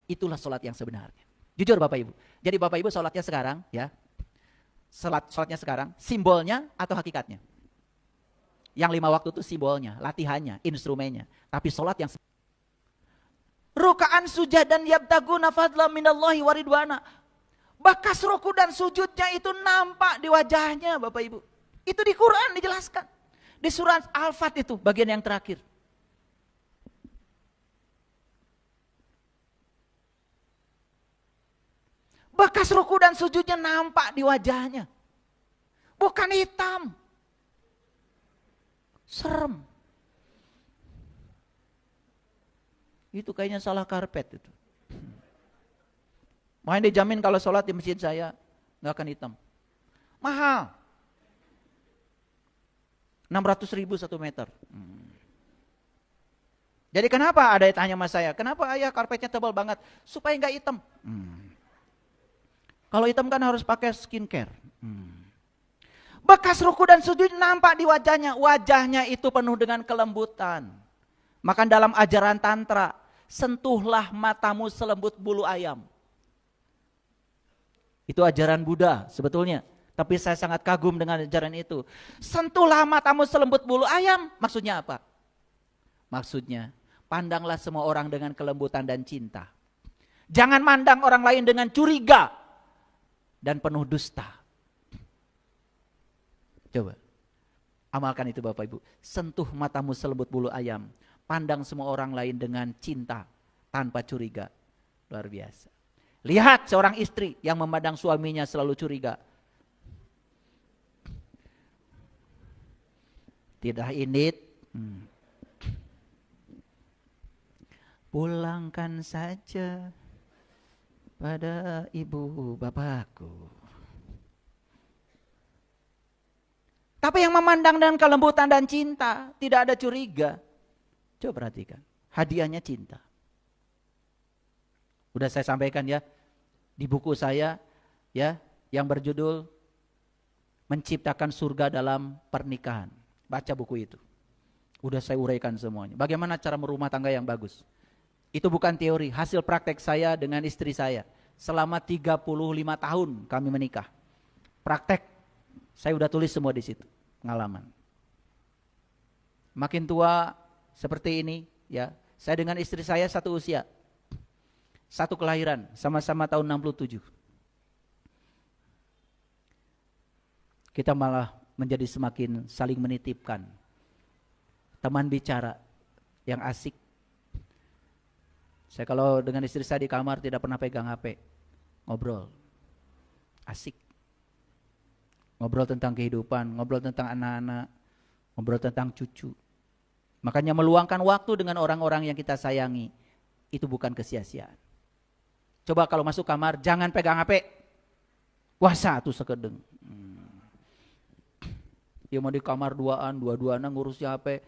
Itulah sholat yang sebenarnya. Jujur Bapak Ibu. Jadi Bapak Ibu sholatnya sekarang ya. Sholatnya sekarang simbolnya atau hakikatnya? Yang 5 waktu itu simbolnya, latihannya, instrumennya. Tapi sholat yang rukaan sujadan yabtaguna fadla minallahi waridwana. Bekas ruku dan sujudnya itu nampak di wajahnya Bapak Ibu. Itu di Quran dijelaskan. Di surat Al-Fat itu bagian yang terakhir. Bekas ruku dan sujudnya nampak di wajahnya. Bukan hitam. Serem. Itu kayaknya salah karpet itu. Makanya dijamin kalau sholat di masjid saya nggak akan hitam. Mahal. 600.000 1 meter. Jadi kenapa ada yang tanya sama saya, kenapa ayah karpetnya tebal banget? Supaya nggak hitam. Kalau hitam kan harus pakai skincare. Bekas ruku dan sujud nampak di wajahnya. Wajahnya itu penuh dengan kelembutan. Maka dalam ajaran tantra, sentuhlah matamu selembut bulu ayam. Itu ajaran Buddha sebetulnya. Tapi saya sangat kagum dengan ajaran itu. Sentuhlah matamu selembut bulu ayam. Maksudnya apa? Maksudnya, pandanglah semua orang dengan kelembutan dan cinta. Jangan mandang orang lain dengan curiga dan penuh dusta. Coba, amalkan itu Bapak Ibu. Sentuh matamu selembut bulu ayam. Pandang semua orang lain dengan cinta, tanpa curiga. Luar biasa. Lihat seorang istri yang memandang suaminya selalu curiga. Tidak indit. Pulangkan saja pada ibu bapakku. Tapi yang memandang dengan kelembutan dan cinta, tidak ada curiga. Coba perhatikan, hadiahnya cinta. Udah saya sampaikan ya, di buku saya ya, yang berjudul Menciptakan Surga dalam Pernikahan. Baca buku itu. Udah saya uraikan semuanya. Bagaimana cara merumah tangga yang bagus. Itu bukan teori, hasil praktek saya dengan istri saya. Selama 35 tahun kami menikah. Praktek, saya udah tulis semua di situ, pengalaman. Makin tua seperti ini, ya. Saya dengan istri saya satu usia. Satu kelahiran, sama-sama tahun 67. Kita malah menjadi semakin saling menitipkan. Teman bicara yang asik. Saya kalau dengan istri saya di kamar tidak pernah pegang HP. Ngobrol. Asik. Ngobrol tentang kehidupan, ngobrol tentang anak-anak, ngobrol tentang cucu. Makanya meluangkan waktu dengan orang-orang yang kita sayangi, itu bukan kesia-siaan. Coba kalau masuk kamar, jangan pegang HP. Wah, satu sekedeng. Dia mau di kamar dua-duaan ngurus HP.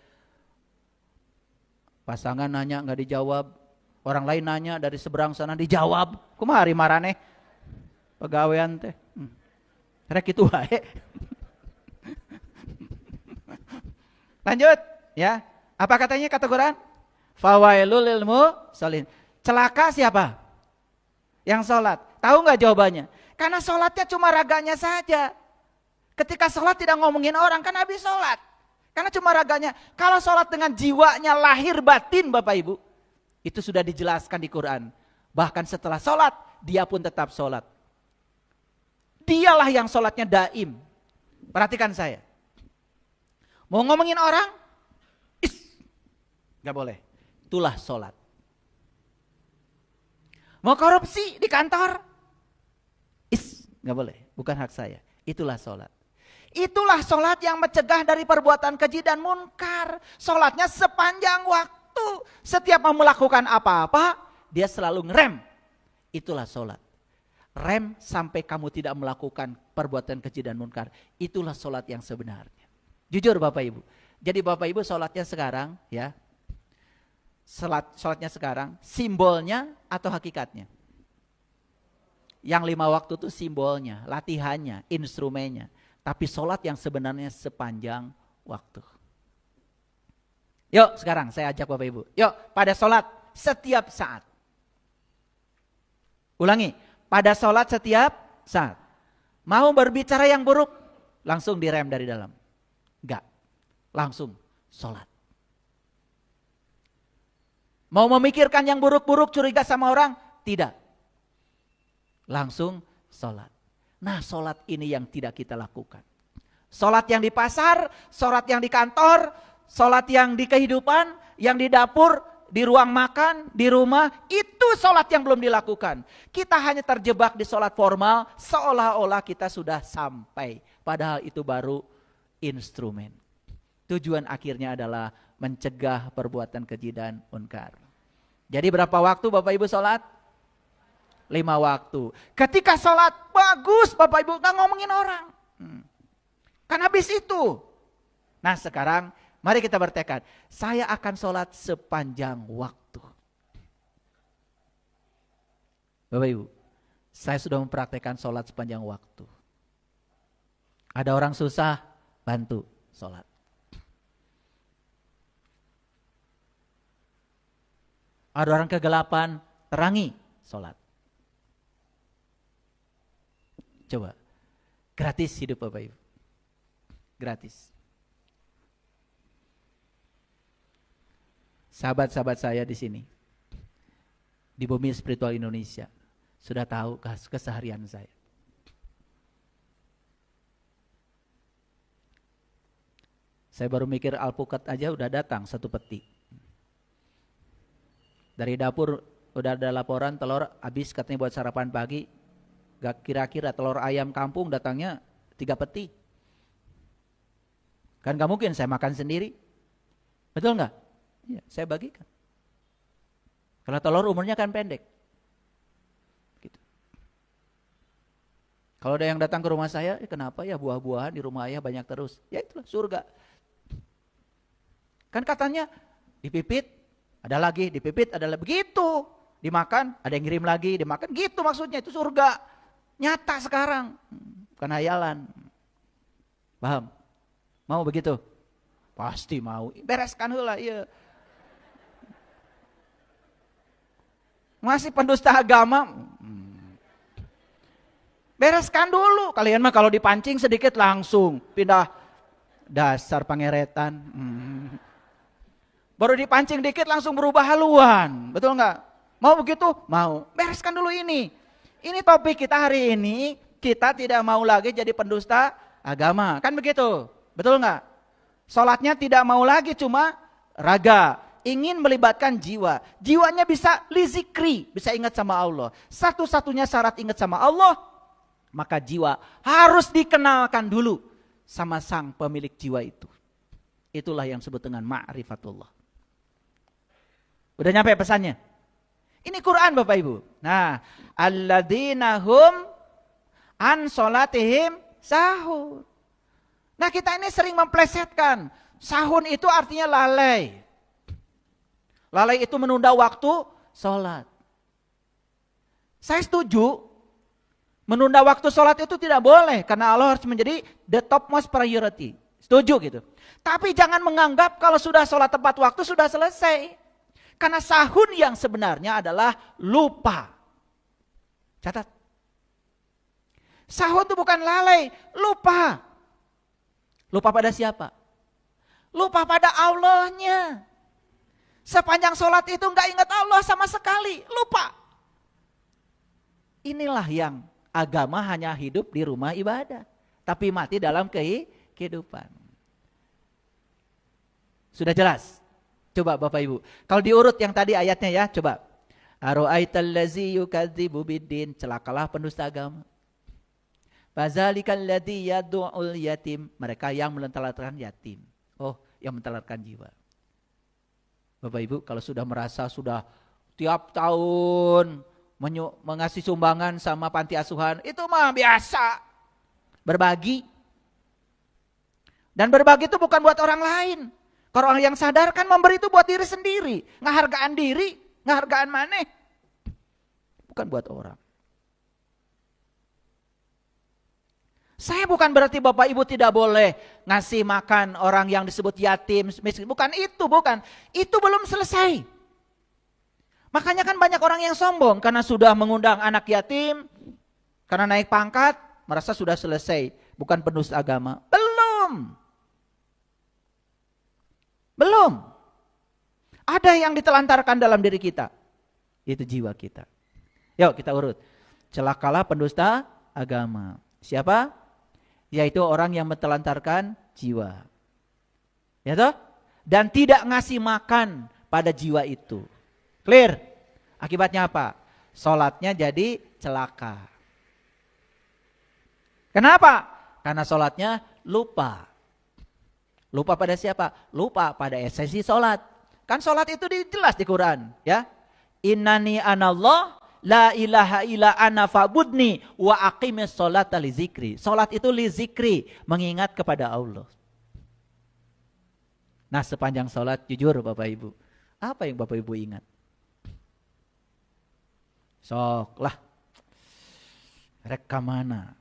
Pasangan nanya nggak dijawab. Orang lain nanya dari seberang sana dijawab. Kumari marane. Pegawaian teh. Rek itu wae. Lanjut ya. Apa katanya kata Quran? Fawailul lil musallin. Celaka siapa? Yang sholat. Tahu nggak jawabannya? Karena sholatnya cuma raganya saja. Ketika sholat tidak ngomongin orang, kan habis sholat. Karena cuma raganya. Kalau sholat dengan jiwanya lahir batin Bapak Ibu, itu sudah dijelaskan di Quran. Bahkan setelah sholat, dia pun tetap sholat. Dialah yang sholatnya daim. Perhatikan saya. Mau ngomongin orang? Gak boleh. Itulah sholat. Mau korupsi di kantor? Gak boleh. Bukan hak saya. Itulah sholat. Itulah sholat yang mencegah dari perbuatan keji dan munkar. Sholatnya sepanjang waktu. Setiap mau melakukan apa-apa, dia selalu ngerem. Itulah sholat. Rem sampai kamu tidak melakukan perbuatan keji dan munkar. Itulah sholat yang sebenarnya. Jujur Bapak Ibu. Jadi Bapak Ibu sholatnya sekarang, ya. Sholatnya sekarang, simbolnya atau hakikatnya? Yang 5 waktu itu simbolnya, latihannya, instrumennya. Tapi sholat yang sebenarnya sepanjang waktu. Yuk sekarang saya ajak Bapak Ibu. Yuk pada sholat setiap saat. Ulangi, pada sholat setiap saat. Mau berbicara yang buruk, langsung direm dari dalam. Enggak, langsung sholat. Mau memikirkan yang buruk-buruk, curiga sama orang, tidak. Langsung sholat. Nah, sholat ini yang tidak kita lakukan. Sholat yang di pasar, sholat yang di kantor, sholat yang di kehidupan, yang di dapur, di ruang makan, di rumah, itu sholat yang belum dilakukan. Kita hanya terjebak di sholat formal, seolah-olah kita sudah sampai. Padahal itu baru instrumen. Tujuan akhirnya adalah mencegah perbuatan keji dan munkar. Jadi berapa waktu Bapak Ibu sholat? 5 waktu. Ketika sholat bagus Bapak Ibu, gak ngomongin orang. Kan habis itu. Nah sekarang mari kita bertekad. Saya akan sholat sepanjang waktu. Bapak Ibu, saya sudah mempraktekkan sholat sepanjang waktu. Ada orang susah, bantu sholat. Ada orang kegelapan, terangi sholat. Coba, gratis hidup Bapak Ibu. Gratis. Sahabat-sahabat saya di sini, di Bumi Spiritual Indonesia, sudah tahu keseharian saya. Saya baru mikir alpukat aja udah datang 1 peti. Dari dapur udah ada laporan telur habis katanya buat sarapan pagi. Gak kira-kira telur ayam kampung datangnya 3 peti. Kan gak mungkin saya makan sendiri. Betul gak? Ya, saya bagikan. Kalau telur umurnya kan pendek. Gitu. Kalau ada yang datang ke rumah saya, kenapa ya buah-buahan di rumah ayah banyak terus? Ya itulah surga. Kan katanya dipipit, ada lagi, dipipit, ada lagi. Begitu. Dimakan, ada yang ngirim lagi, dimakan. Gitu maksudnya, itu surga. Nyata sekarang. Bukan hayalan. Paham? Mau begitu? Pasti mau. Bereskan heula ieu. Masih pendusta agama. Bereskan dulu. Kalian mah kalau dipancing sedikit langsung pindah. Dasar pangeretan. Baru dipancing dikit langsung berubah haluan. Betul enggak? Mau begitu? Mau. Bereskan dulu ini. Ini topik kita hari ini. Kita tidak mau lagi jadi pendusta agama. Kan begitu? Betul enggak? Sholatnya tidak mau lagi cuma raga. Ingin melibatkan jiwa. Jiwanya bisa lizikri. Bisa ingat sama Allah. Satu-satunya syarat ingat sama Allah. Maka jiwa harus dikenalkan dulu sama sang pemilik jiwa itu. Itulah yang disebut dengan ma'rifatullah. Udah nyampe pesannya? Ini Quran Bapak Ibu. Nah, alladzina hum an sholatihim sahun. Nah kita ini sering memplesetkan. Sahun itu artinya lalai. Lalai itu menunda waktu sholat. Saya setuju. Menunda waktu sholat itu tidak boleh. Karena Allah harus menjadi the topmost priority. Setuju gitu. Tapi jangan menganggap kalau sudah sholat tepat waktu sudah selesai. Karena sahun yang sebenarnya adalah lupa. Catat. Sahun itu bukan lalai, lupa. Lupa pada siapa? Lupa pada Allahnya. Sepanjang sholat itu enggak ingat Allah sama sekali, lupa. Inilah yang agama hanya hidup di rumah ibadah. Tapi mati dalam kehidupan. Sudah jelas? Coba Bapak Ibu. Kalau diurut yang tadi ayatnya ya, coba. Aro'aital ladzi yukadzibu biddin, celakalah pendusta agama. Fazalikal ladzi yad'ul yatim, mereka yang menelantarkan yatim. Oh, yang menelantarkan jiwa. Bapak Ibu, kalau sudah merasa sudah tiap tahun mengasih sumbangan sama panti asuhan, itu mah biasa. Berbagi. Dan berbagi itu bukan buat orang lain. Kalau orang yang sadar kan memberi itu buat diri sendiri. Ngehargaan diri, ngehargaan maneh. Bukan buat orang. Saya bukan berarti Bapak Ibu tidak boleh ngasih makan orang yang disebut yatim, miskin. Bukan itu, bukan. Itu belum selesai. Makanya kan banyak orang yang sombong karena sudah mengundang anak yatim, karena naik pangkat, merasa sudah selesai, bukan pendusta agama. Belum. Belum. Ada yang ditelantarkan dalam diri kita. Itu jiwa kita. Yuk kita urut. Celakalah pendusta agama. Siapa? Yaitu orang yang menelantarkan jiwa. Ya toh? Dan tidak ngasih makan pada jiwa itu. Clear? Akibatnya apa? Sholatnya jadi celaka. Kenapa? Karena sholatnya lupa. Lupa pada siapa? Lupa pada esensi sholat. Kan sholat itu jelas di Quran. Ya. Innani anallah la ilaha illa ana fa'budni wa aqimis sholata li zikri. Sholat itu li zikri, mengingat kepada Allah. Nah sepanjang sholat jujur Bapak Ibu, apa yang Bapak Ibu ingat? Sok lah, rekam mana?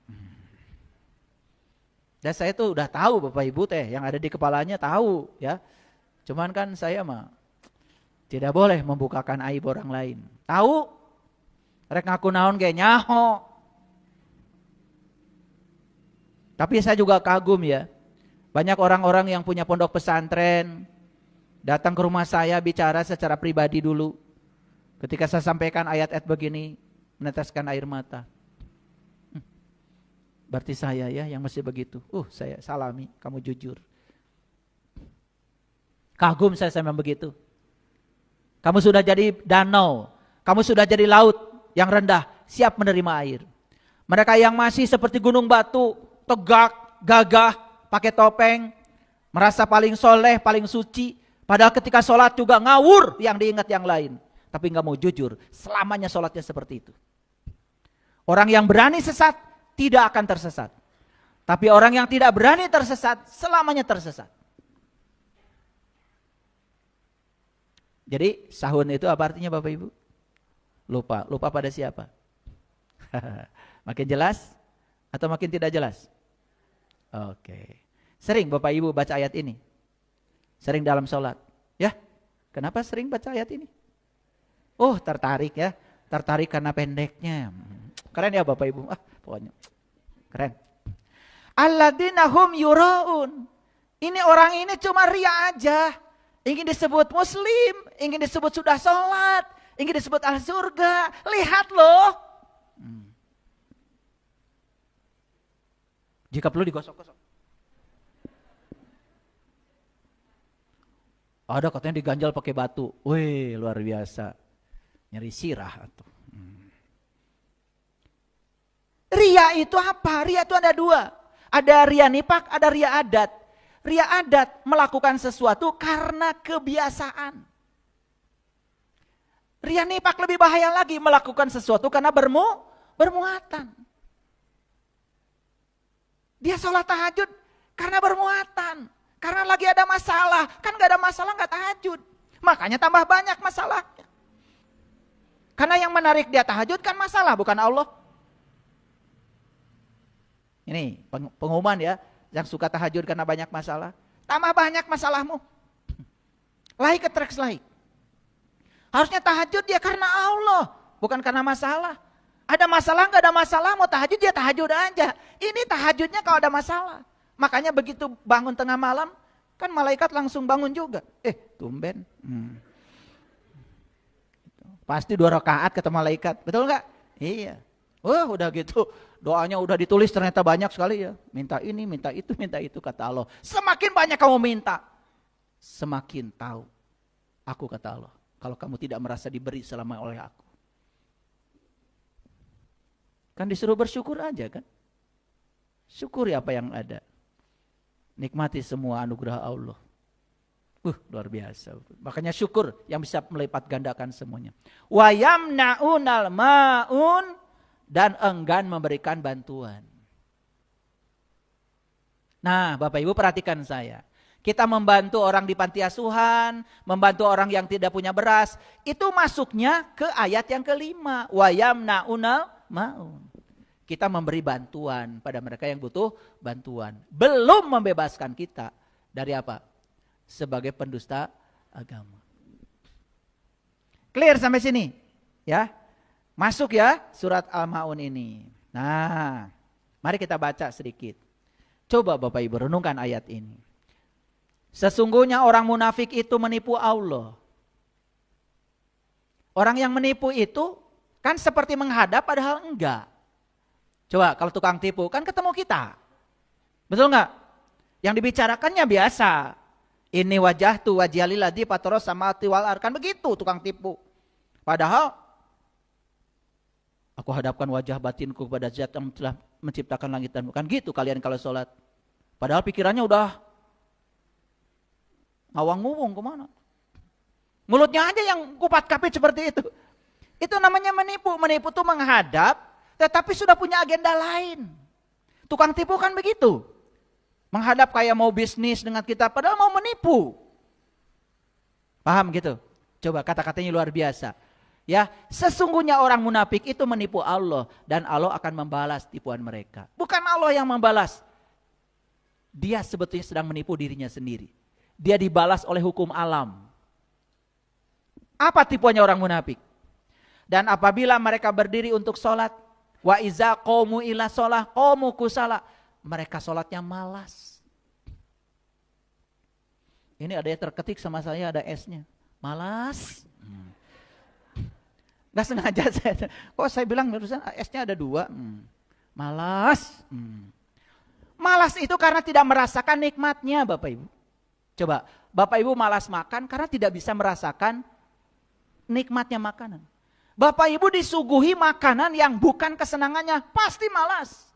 Dan saya tuh udah tahu Bapak Ibu teh, yang ada di kepalanya tahu ya. Cuman kan saya mah tidak boleh membukakan aib orang lain. Tahu? Rek ngaku naon ge nyaho. Tapi saya juga kagum ya. Banyak orang-orang yang punya pondok pesantren datang ke rumah saya bicara secara pribadi dulu. Ketika saya sampaikan ayat-ayat begini, meneteskan air mata. Berarti saya ya yang masih begitu. Saya salami, kamu jujur. Kagum saya sama begitu. Kamu sudah jadi danau, kamu sudah jadi laut yang rendah, siap menerima air. Mereka yang masih seperti gunung batu, tegak, gagah, pakai topeng, merasa paling soleh, paling suci. Padahal ketika sholat juga ngawur yang diingat yang lain. Tapi nggak mau jujur, selamanya sholatnya seperti itu. Orang yang berani sesat, tidak akan tersesat. Tapi orang yang tidak berani tersesat, selamanya tersesat. Jadi sahun itu apa artinya Bapak Ibu? Lupa. Lupa pada siapa? Makin jelas atau makin tidak jelas? Oke. Sering Bapak Ibu baca ayat ini? Sering dalam sholat? Ya? Kenapa sering baca ayat ini? Tertarik ya. Tertarik karena pendeknya. Keren ya Bapak Ibu. Pokoknya keren. Alladzina hum yuraun. Ini orang ini cuma ria aja. Ingin disebut muslim, ingin disebut sudah sholat, ingin disebut ahli surga. Lihat loh. Jika perlu digosok-gosok. Ada katanya diganjal pakai batu. Wih, luar biasa. Nyeri sirah tuh. Ria itu apa? Ria itu ada dua. Ada ria nifak, ada ria adat. Ria adat melakukan sesuatu karena kebiasaan. Ria nifak lebih bahaya lagi, melakukan sesuatu karena bermuatan. Dia sholat tahajud karena bermuatan. Karena lagi ada masalah. Kan gak ada masalah gak tahajud. Makanya tambah banyak masalahnya. Karena yang menarik dia tahajud kan masalah, bukan Allah. Ini pengumuman ya, yang suka tahajud karena banyak masalah. Tambah banyak masalahmu. Like attracts like. Harusnya tahajud dia karena Allah, bukan karena masalah. Ada masalah gak ada masalah, mau tahajud dia tahajud aja. Ini tahajudnya kalau ada masalah. Makanya begitu bangun tengah malam, kan malaikat langsung bangun juga. Tumben. Pasti 2 rakaat kata malaikat, betul gak? Iya. Udah gitu, doanya udah ditulis ternyata banyak sekali ya. Minta ini, minta itu kata Allah. Semakin banyak kamu minta, semakin tahu aku kata Allah. Kalau kamu tidak merasa diberi selama oleh aku. Kan disuruh bersyukur aja kan. Syukuri apa yang ada. Nikmati semua anugerah Allah. Luar biasa. Makanya syukur yang bisa melipat gandakan semuanya. Wa yamna'unal ma'un, dan enggan memberikan bantuan. Nah, Bapak Ibu perhatikan saya. Kita membantu orang di panti asuhan, membantu orang yang tidak punya beras, itu masuknya ke ayat yang kelima. Wa yamna'unal ma'un. Kita memberi bantuan pada mereka yang butuh bantuan. Belum membebaskan kita dari apa? Sebagai pendusta agama. Clear sampai sini? Ya. Masuk ya surat Al-Maun ini. Nah, mari kita baca sedikit. Coba Bapak Ibu renungkan ayat ini. Sesungguhnya orang munafik itu menipu Allah. Orang yang menipu itu kan seperti menghadap padahal enggak. Coba kalau tukang tipu kan ketemu kita. Betul enggak? Yang dibicarakannya biasa. Ini wajah tu wajhalilladzi fataras samawati wal ardh, kan begitu tukang tipu. Padahal aku hadapkan wajah batinku kepada Zat yang telah menciptakan langit dan bumi. Kan gitu kalian kalau sholat. Padahal pikirannya udah ngawang-ngawung kemana. Mulutnya aja yang kupat kapit seperti itu. Itu namanya menipu. Menipu itu menghadap tetapi sudah punya agenda lain. Tukang tipu kan begitu. Menghadap kayak mau bisnis dengan kita padahal mau menipu. Paham gitu? Coba kata-katanya luar biasa. Ya, sesungguhnya orang munafik itu menipu Allah dan Allah akan membalas tipuan mereka. Bukan Allah yang membalas. Dia sebetulnya sedang menipu dirinya sendiri. Dia dibalas oleh hukum alam. Apa tipuannya orang munafik? Dan apabila mereka berdiri untuk sholat, wa iza qamu ila sholah qamu kusala, mereka sholatnya malas. Ini ada yang terketik sama saya, ada S-nya. Malas. Gak sengaja saya. Kok saya bilang barusan S-nya ada 2. Malas. Malas itu karena tidak merasakan nikmatnya Bapak Ibu. Coba, Bapak Ibu malas makan karena tidak bisa merasakan nikmatnya makanan. Bapak Ibu disuguhi makanan yang bukan kesenangannya, pasti malas.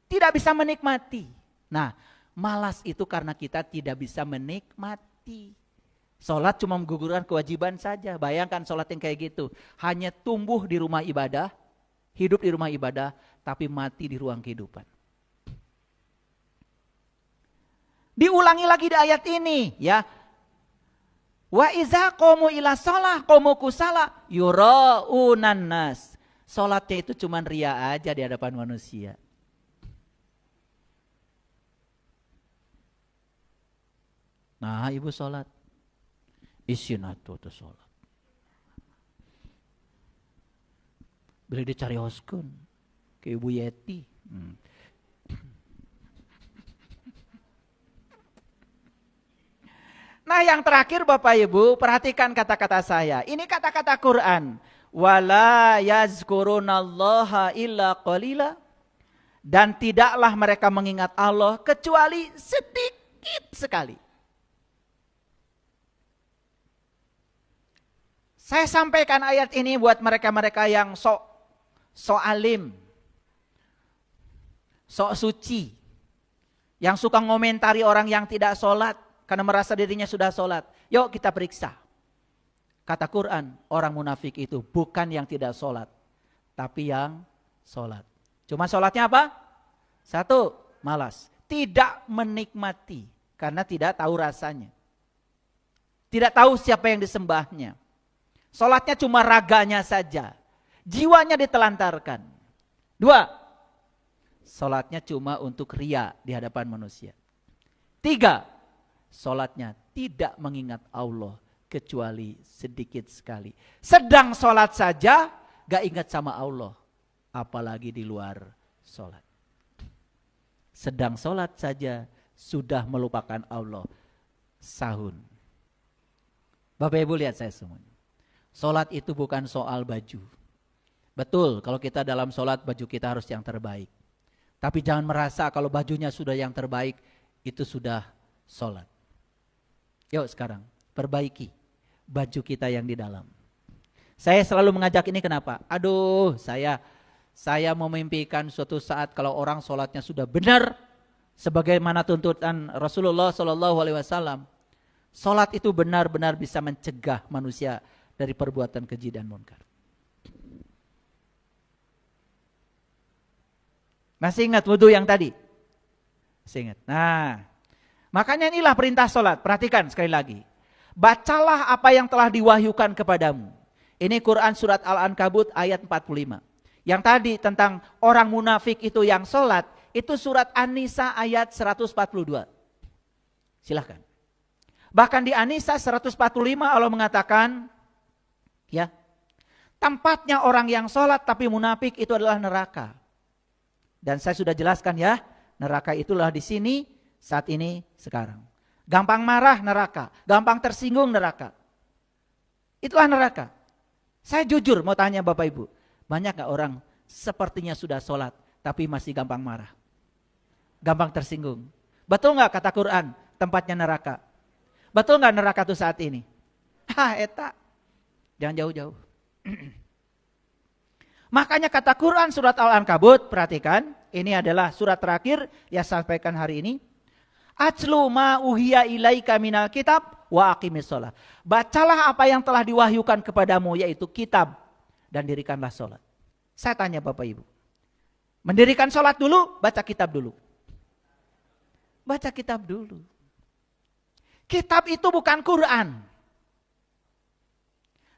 Tidak bisa menikmati. Nah, malas itu karena kita tidak bisa menikmati. Sholat cuma menggugurkan kewajiban saja. Bayangkan sholat yang kayak gitu. Hanya tumbuh di rumah ibadah, hidup di rumah ibadah, tapi mati di ruang kehidupan. Diulangi lagi di ayat ini ya. Wa iza qamu ila shalah qamu kusala yuraunan nas. Sholatnya itu cuma ria aja di hadapan manusia. Nah, ibu sholat. Isin atuh tuh sholat. Beli dicari hoskun ke Ibu Yeti. Nah, yang terakhir Bapak Ibu, perhatikan kata-kata saya. Ini kata-kata Quran. Wala yazkurunallaha illa qalila. Dan tidaklah mereka mengingat Allah kecuali sedikit sekali. Saya sampaikan ayat ini buat mereka-mereka yang sok alim, sok suci, yang suka ngomentari orang yang tidak sholat karena merasa dirinya sudah sholat. Yuk kita periksa. Kata Quran, orang munafik itu bukan yang tidak sholat, tapi yang sholat. Cuma sholatnya apa? 1, malas. Tidak menikmati karena tidak tahu rasanya. Tidak tahu siapa yang disembahnya. Sholatnya cuma raganya saja. Jiwanya ditelantarkan. 2, sholatnya cuma untuk ria di hadapan manusia. 3, sholatnya tidak mengingat Allah kecuali sedikit sekali. Sedang sholat saja gak ingat sama Allah. Apalagi di luar sholat. Sedang sholat saja sudah melupakan Allah. Sahun. Bapak Ibu lihat saya semuanya. Sholat itu bukan soal baju. Betul, kalau kita dalam sholat baju kita harus yang terbaik. Tapi jangan merasa kalau bajunya sudah yang terbaik, itu sudah sholat. Yuk sekarang, perbaiki baju kita yang di dalam. Saya selalu mengajak ini kenapa? Aduh, saya memimpikan suatu saat kalau orang sholatnya sudah benar, sebagaimana tuntutan Rasulullah SAW. Sholat itu benar-benar bisa mencegah manusia dari perbuatan keji dan munkar. Masih ingat wudhu yang tadi? Masih ingat. Nah, makanya inilah perintah sholat. Perhatikan sekali lagi. Bacalah apa yang telah diwahyukan kepadamu. Ini Quran surat Al-Ankabut ayat 45. Yang tadi tentang orang munafik itu yang sholat, itu surat An-Nisa ayat 142. Silahkan. Bahkan di An-Nisa 145 Allah mengatakan, Ya. Tempatnya orang yang sholat tapi munafik itu adalah neraka. Dan saya sudah jelaskan ya, neraka itulah di sini, saat ini, sekarang. Gampang marah neraka, gampang tersinggung neraka. Itulah neraka. Saya jujur mau tanya Bapak Ibu, banyak gak orang sepertinya sudah sholat tapi masih gampang marah? Gampang tersinggung. Betul gak kata Quran tempatnya neraka? Betul gak neraka itu saat ini? Eta. Jangan jauh-jauh. Makanya kata Quran surat Al-Ankabut, perhatikan, ini adalah surat terakhir yang saya sampaikan hari ini. Atlu ma uhiya ilaika minal kitab wa aqimis shalah. Bacalah apa yang telah diwahyukan kepadamu yaitu kitab dan dirikanlah sholat. Saya tanya Bapak Ibu, mendirikan sholat dulu, baca kitab dulu? Baca kitab dulu. Kitab itu bukan Quran.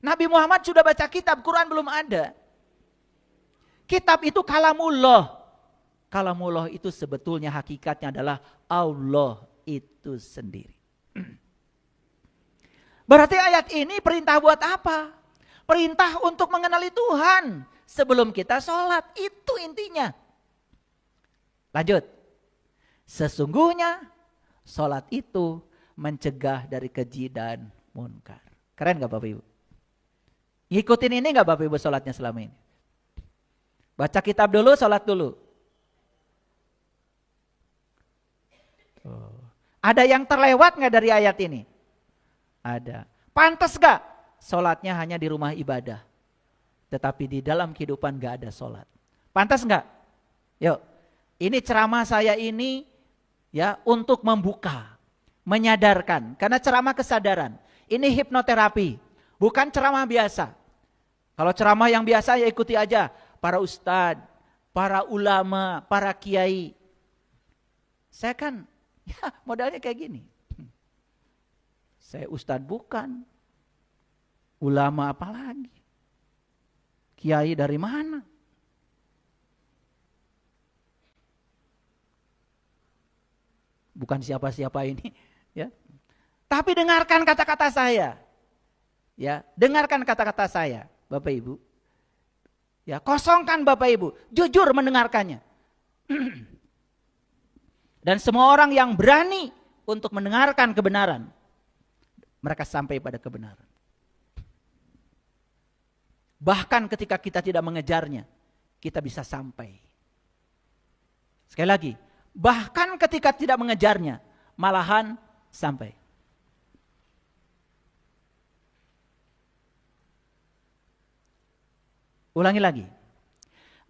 Nabi Muhammad sudah baca kitab, Quran belum ada. Kitab itu kalamullah. Kalamullah itu sebetulnya hakikatnya adalah Allah itu sendiri. Berarti ayat ini perintah buat apa? Perintah untuk mengenali Tuhan sebelum kita sholat. Itu intinya. Lanjut. Sesungguhnya sholat itu mencegah dari keji dan munkar. Keren gak Bapak Ibu? Ngikutin ini gak Bapak Ibu sholatnya selama ini? Baca kitab dulu, sholat dulu. Ada yang terlewat gak dari ayat ini? Ada. Pantas gak sholatnya hanya di rumah ibadah, tetapi di dalam kehidupan gak ada sholat? Pantas gak? Yuk, ini ceramah saya ini ya untuk membuka, menyadarkan. Karena ceramah kesadaran. Ini hipnoterapi, bukan ceramah biasa. Kalau ceramah yang biasa ya ikuti aja. Para ustadz, para ulama, para kiai. Saya kan ya modalnya kayak gini. Saya ustadz bukan. Ulama apalagi. Kiai dari mana? Bukan siapa-siapa ini, ya. Tapi dengarkan kata-kata saya. Ya, dengarkan kata-kata saya, Bapak Ibu. Ya, kosongkan Bapak Ibu, jujur mendengarkannya. Dan semua orang yang berani untuk mendengarkan kebenaran, mereka sampai pada kebenaran. Bahkan ketika kita tidak mengejarnya, kita bisa sampai. Sekali lagi, bahkan ketika tidak mengejarnya, malahan sampai. Ulangi lagi.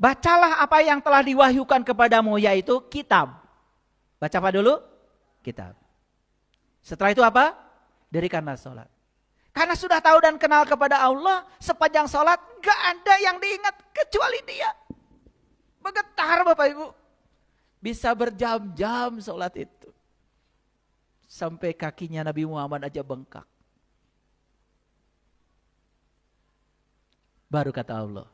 Bacalah apa yang telah diwahyukan kepadamu yaitu kitab. Baca apa dulu? Kitab. Setelah itu apa? Dirikanlah sholat. Karena sudah tahu dan kenal kepada Allah, sepanjang sholat gak ada yang diingat kecuali Dia. Bergetar Bapak Ibu. Bisa berjam-jam sholat itu. Sampai kakinya Nabi Muhammad aja bengkak. Baru kata Allah,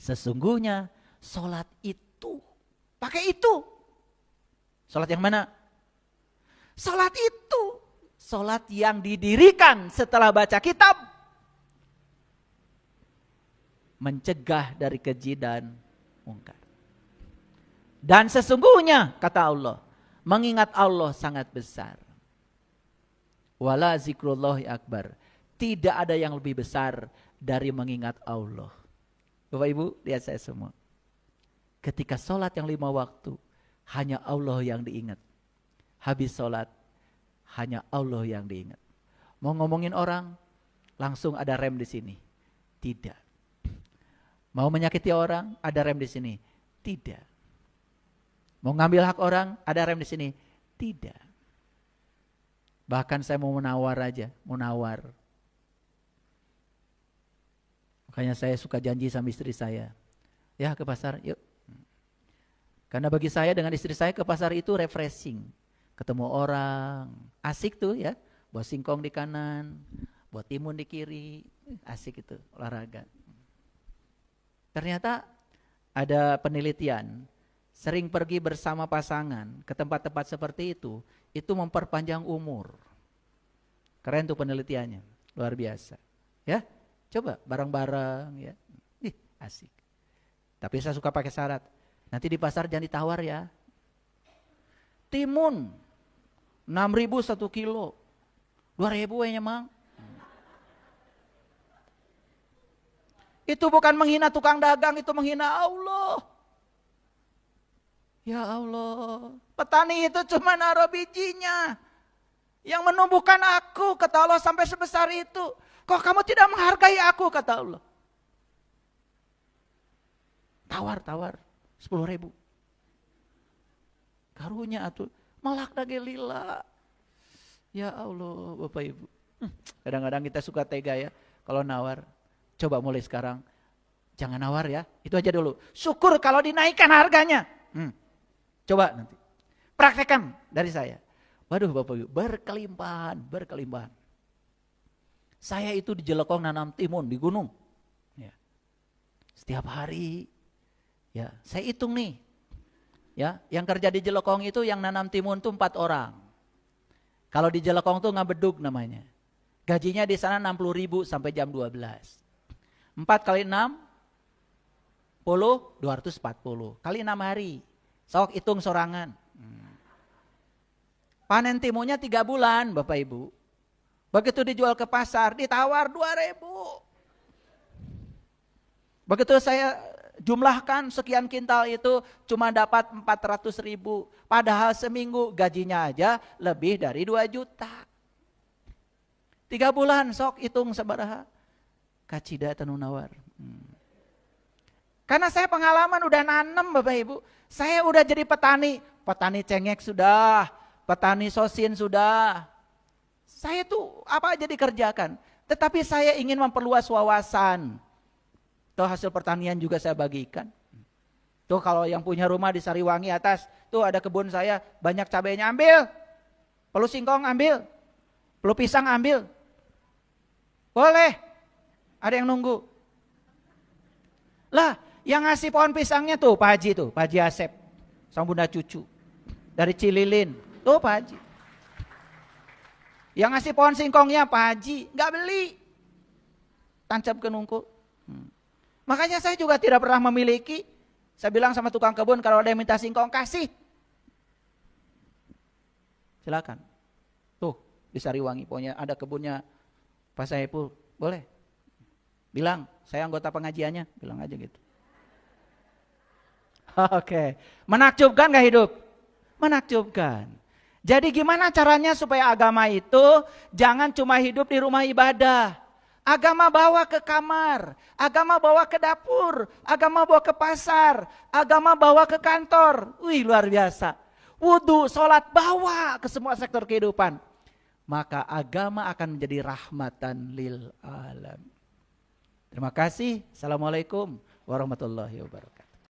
sesungguhnya sholat itu, pakai itu. Sholat yang mana? Sholat itu, sholat yang didirikan setelah baca kitab. Mencegah dari keji dan munkar. Dan sesungguhnya, kata Allah, mengingat Allah sangat besar. Wala zikrullahi akbar. Tidak ada yang lebih besar dari mengingat Allah. Bapak Ibu, lihat saya semua. Ketika sholat yang 5 waktu, hanya Allah yang diingat. Habis sholat, hanya Allah yang diingat. Mau ngomongin orang, langsung ada rem di sini. Tidak. Mau menyakiti orang, ada rem di sini. Tidak. Mau ngambil hak orang, ada rem di sini. Tidak. Bahkan saya mau menawar aja, menawar. Makanya saya suka janji sama istri saya. Ya ke pasar, yuk. Karena bagi saya dengan istri saya ke pasar itu refreshing. Ketemu orang, asik tuh ya. Buat singkong di kanan, buat timun di kiri. Asik itu, olahraga. Ternyata ada penelitian. Sering pergi bersama pasangan ke tempat-tempat seperti itu memperpanjang umur. Keren tuh penelitiannya, luar biasa. Ya. Coba bareng-bareng ya. Ih, asik. Tapi saya suka pakai syarat. Nanti di pasar jangan ditawar ya. Timun 6.000 1 kilo. 2.000 aja mang. Itu bukan menghina tukang dagang, itu menghina Allah. Ya Allah, petani itu cuma naruh bijinya. Yang menumbuhkan aku, kata Allah, sampai sebesar itu. Kok kamu tidak menghargai aku, kata Allah. Tawar, 10.000. Karunya atuh, malak dage lila. Ya Allah, Bapak Ibu. Kadang-kadang kita suka tega ya, kalau nawar. Coba mulai sekarang, jangan nawar ya, itu aja dulu. Syukur kalau dinaikkan harganya. Coba nanti, praktekkan dari saya. Waduh Bapak Ibu, berkelimpahan. Saya itu di Jelekong nanam timun di gunung. Ya. Setiap hari, ya saya hitung nih. Ya, yang kerja di Jelekong itu yang nanam timun tuh 4 orang. Kalau di Jelekong tuh ngabedug namanya. Gajinya di sana 60.000 sampai jam 12. 4 kali 6, 240. Kali 6 hari. Sok hitung sorangan. Panen timunnya 3 bulan Bapak Ibu. Begitu dijual ke pasar ditawar 2.000. Begitu saya jumlahkan sekian kintal itu cuma dapat 400.000. Padahal seminggu gajinya aja lebih dari 2 juta. 3 bulan sok hitung sabaraha. Kacida tanu nawar. Karena saya pengalaman udah nanem Bapak Ibu. Saya udah jadi petani cengek sudah, petani sosin sudah. Saya tuh apa aja dikerjakan. Tetapi saya ingin memperluas wawasan. Tuh hasil pertanian juga saya bagikan. Tuh kalau yang punya rumah di Sariwangi atas, tuh ada kebun saya, banyak cabainya ambil. Perlu singkong ambil. Perlu pisang ambil. Boleh. Ada yang nunggu. Lah, yang ngasih pohon pisangnya tuh Pak Haji tuh, Pak Haji Asep. Sama Bunda Cucu. Dari Cililin. Tuh Pak Haji. Yang ngasih pohon singkongnya Pak Haji, nggak beli. Tancap ke nungku. Makanya saya juga tidak pernah memiliki. Saya bilang sama tukang kebun, kalau ada yang minta singkong, kasih. Silakan. Tuh, di Sariwangi, pokoknya ada kebunnya Pak Saipul, boleh. Bilang, saya anggota pengajiannya, bilang aja gitu. Oke, menakjubkan gak hidup? Menakjubkan. Jadi gimana caranya supaya agama itu jangan cuma hidup di rumah ibadah. Agama bawa ke kamar, agama bawa ke dapur, agama bawa ke pasar, agama bawa ke kantor. Wih luar biasa. Wudu, sholat bawa ke semua sektor kehidupan. Maka agama akan menjadi rahmatan lil alam. Terima kasih. Assalamualaikum warahmatullahi wabarakatuh.